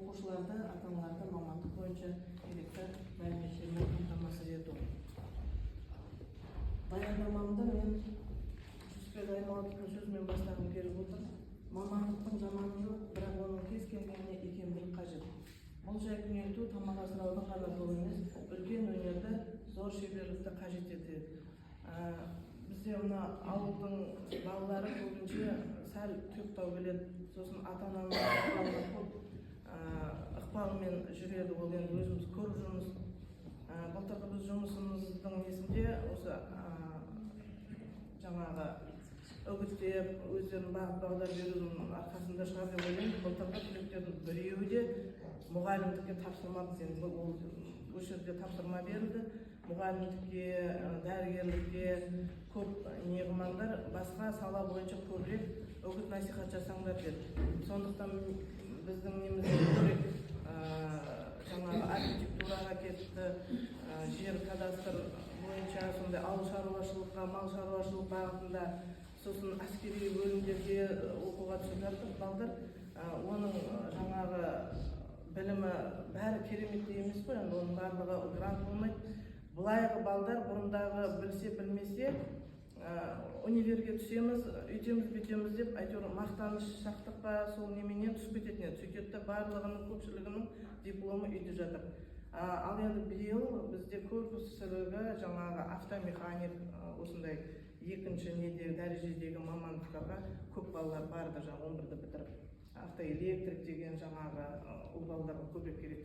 оқушыларды, ата-аналарды мамандық бойынша керекті мәліметтермен қамтамасыз ету. Баяндамамды мен Жүсіпбек Аймауытовтың сөзімен бастағым келіп отыр. Мамандықтың заманы жоқ, бірақ оның кез келгеніне икемділік қажет. Бұл жай күнелту тамақ асыраудың ғана жолы емес, үлкен өнерді, зор шеберлікті қажет етеді. Бізде мына ауылдың балалары көбінше сәл тұйықтау келеді, сосын ата-ананың ықпалымен жүреді. Ол енді өзіміз көріп жүрміз. Былтырғы біз жұмысымыздың несінде осы жаңағы үгіттеп, өздерінің бағыт-бағдар берудің арқасында шығар деп ойлаймын. Былтырғы түлектердің біреуі де мұғалімдікке тапсырмады. Енді ол осы жерде тапсырма берілді. Мұғалімдікке, дәрігерлікке көп неғылмаңдар, басқа сала бойынша көбірек үгіт-насихат жасаңдар деді. Сондықтан біздің немізде көбірек жаңағы архитектураға кетті, жер кадастр бойынша, сондай ауыл шаруашылыққа, мал шаруашылық бағытында, сосын әскери бөлімдерге оқуға түсіп жатыр балдар. Оның жаңағы білімі бәрі керемет емес қой, енді оның барлығы грант болмайды. Былайғы балдар бұрындағы білсе білмесе универге түсеміз, үйтеміз, бүйтеміз деп әйтеуір мақтаныш шақтық па, сол неменен түсіп кететін еді. Сөйтеді барлығының көпшілігінің дипломы үйде жатыр. Ал енді биыл бізде көпшілігі жаңағы автомеханик, осындай екінші дәрежедегі мамандықтарға көп балалар барды, жаңағы 11-ді бітіріп. Автоэлектрик деген жаңағы ол балаларға көбірек керек.